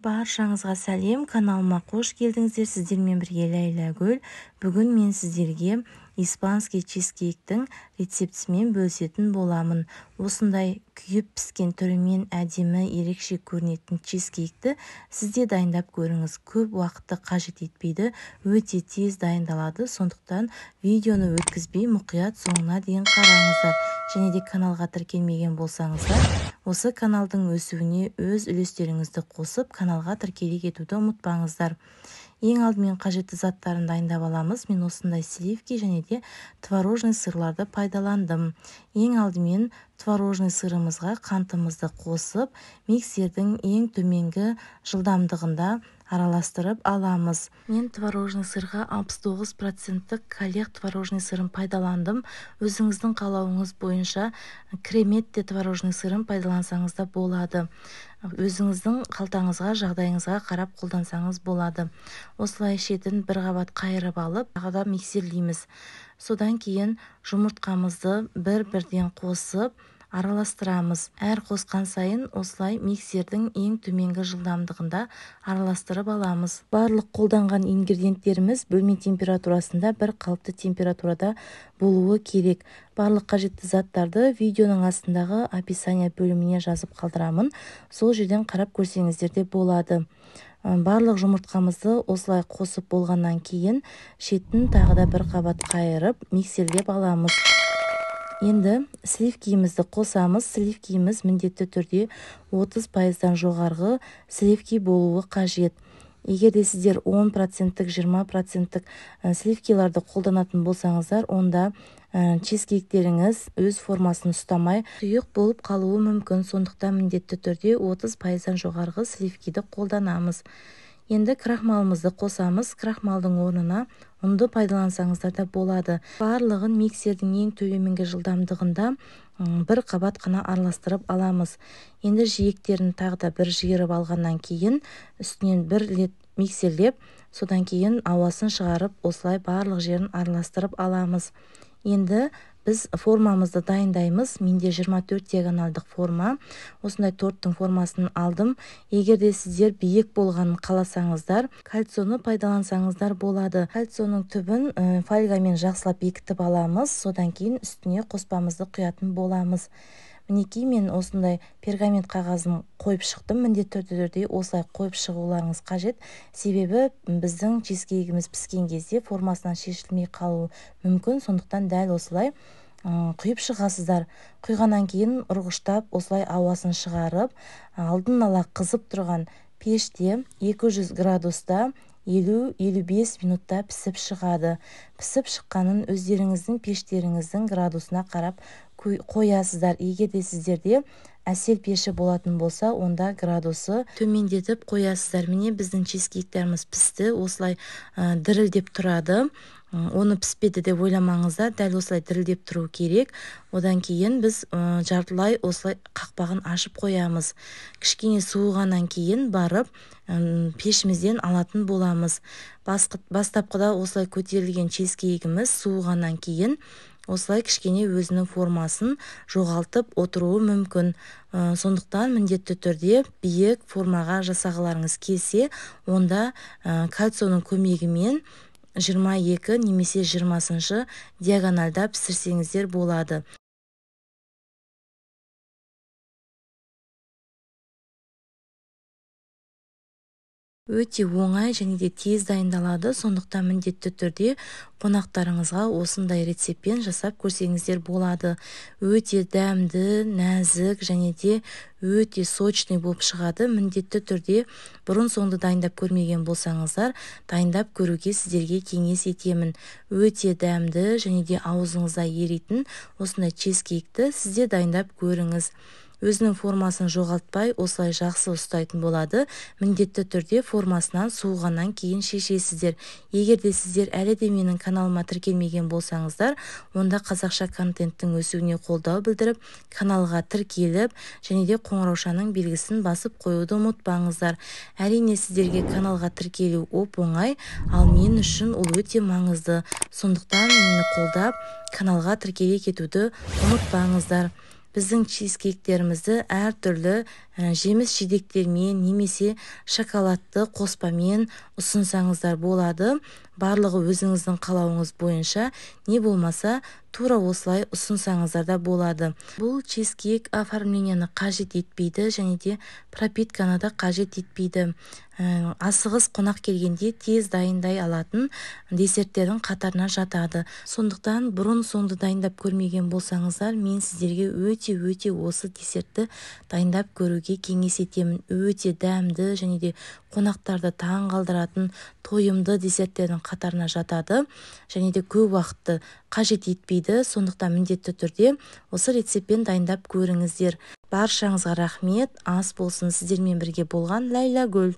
Баршаңызға сәлем, каналыма қош келдіңіздер. Сіздермен бірге Ләйләгүл. Бүгін мен сіздерге испанский чизкейктің рецептісімен бөлісетін боламын. Осындай күйіп піскен түрімен әдемі, ерекше көрінетін чизкейкті сізде дайындап көріңіз. Көп уақытты қажет етпейді, өте тез дайындалады. Сондықтан видеоны өткізбей мұқият соңына дейін қараңыздар. Және де каналға тіркелмеген болсаңыздар, осы каналдың өсуіне өз үлестеріңізді қосып, каналға тіркеле кетуді ұмытпаңыздар. Ең алдымен қажетті заттарын дайындап аламыз. Мен осындай сливки және де творожный сырларды пайдаландым. Ең алдымен творожный сырымызға қантымызды қосып, миксердің ең төменгі жылдамдығында араластырып аламыз. Мен творожный сырға 69% коллег творожный сырын пайдаландым. Өзіңіздің қалауыңыз бойынша креметте творожный сырын пайдалансаңыз да болады. Өзіңіздің қалтаңызға, жағдайыңызға қарап қолдансаңыз болады. Осылай шетін бір қабат қайырып алып, тағы да миксерлейміз. Содан кейін жұмыртқамызды бір-бірден қосып араластырамыз. Әр қосқан сайын осылай миксердің ең төменгі жылдамдығында араластырып аламыз. Барлық қолданған ингредиенттеріміз бөлме температурасында бір қалыпты температурада болуы керек. Барлық қажетті заттарды видеоның астындағы описание бөліміне жазып қалдырамын. Сол жерден қарап көрсеңіздер де болады. Барлық жұмыртқамызды осылай қосып болғаннан кейін шетін тағы да бір қабат қайырып миксерлеп аламыз. Енді сливкиімізді қосамыз. Сливкиіміз міндетті түрде 30%-дан жоғарғы сливки болуы қажет. Егер де сіздер 10%, 20% сливкиларды қолданатын болсаңыздар, онда чизкейктеріңіз өз формасын ұстамай тұйық болып қалуы мүмкін. Сондықтан міндетті түрде 30%-дан жоғарғы сливкиді қолданамыз. Енді крахмалымызды қосамыз. Крахмалдың орнына ұнды пайдалансаңыздар да болады. Барлығын миксердің ең төменгі жылдамдығында бір қабат қана араластырып аламыз. Енді жиектерін тағы да бір жиырып алғаннан кейін үстінен бір рет миксерлеп, содан кейін ауасын шығарып, осылай барлық жерін араластырып аламыз. Енді біз формамызды дайындаймыз. Менде 24 диагоналдық форма. Осындай торттың формасын алдым. Егер де сіздер биік болғанын қаласаңыздар, кальцоны пайдалансаңыздар болады. Кальцоның түбін фольгамен жақсылап бекітіп аламыз. Содан кейін үстіне қоспамызды құятын боламыз. Мінекей, мен осындай пергамент қағазын қойып шықтым. Міндетті түрде осылай қойып шығуларыңыз қажет. Себебі біздің чизкейгіміз піскен кезде формасынан шешілмей қалуы мүмкін. Сондықтан дәл осылай құйып шығасыздар. Құйғаннан кейін ұрғыштап осылай ауасын шығарып, алдын ала қызып тұрған пеште 200 градуста 50-55 минутта пісіп шығады. Пісіп шыққанын өздеріңіздің пештеріңіздің градусына қарап қоясыздар. Егер де сіздерде әсел пеші болатын болса, онда градусы төмендетіп қоясыздар. Міне біздің чизкейктеріміз пісті. Осылай дірілдеп тұрады. Оны піспеді деп ойламаңыздар, дәл осылай дірілдеп тұру керек. Одан кейін біз жартылай осылай қақпағын ашып қоямыз. Кішкене суығаннан кейін барып пешімізден алатын боламыз. Бастапқыда осылай көтерілген чизкейгіміз суығаннан кейін осылай кішкене өзінің формасын жоғалтып отыруы мүмкін. Сондықтан міндетті түрде биік формаға жасағыларыңыз келсе, онда кальцоның көмегімен 22 немесе 20 диагоналда пісірсеңіздер болады. Өте оңай және де тез дайындалады. Сондықтан міндетті түрде қонақтарыңызға осындай рецептпен жасап көрсеңіздер болады. Өте дәмді, нәзік және де өте сочный болып шығады. Міндетті түрде бұрын соңды дайындап көрмеген болсаңыздар, дайындап көруге сіздерге кеңес етемін. Өте дәмді және де аузыңызда еритін осындай чизкейкті сізде дайындап көріңіз. Өзінің формасын жоғалтпай осылай жақсы ұстайтын болады. Міндетті түрде формасынан суығаннан кейін шешесіздер. Егер де сіздер әлі де менің каналыма тіркелмеген болсаңыздар, онда қазақша контенттің өсуіне қолдау білдіріп, каналға тіркеліп, және де қоңыраушаның белгісін басып қоюды ұмытпаңыздар. Әрине сіздерге каналға тіркелу оп-оңай, ал мен үшін ол өте маңызды. Сондықтан мені қолдап, каналға тіркеле кетуді ұмытпаңыздар. Біздің чизкейктерімізді әртүрлі жеміс жидектермен немесе шоколадты қоспамен ұсынсаңыздар болады. Барлығы өзіңіздің қалауыңыз бойынша, не болмаса тура осылай ұсынсаңыздар да болады. Бұл чизкейк оформленияны қажет етпейді және де пропитканы да қажет етпейді. Асығыс қонақ келгенде тез дайындай алатын десерттердің қатарына жатады. Сондықтан бұрын-соңды дайындап көрмеген болсаңыздар, мен сіздерге өте осы десертті дайындап көруге кеңес етемін. Өте дәмді және де қонақтарды таң қалдыратын тойымды десерттердің қатарына жатады және де көп уақытты қажет етпейді. Сондықтан міндетті түрде осы рецептпен дайындап көріңіздер. Баршаңызға рахмет. Ас болсын. Сіздермен бірге болған Ләйләгүл.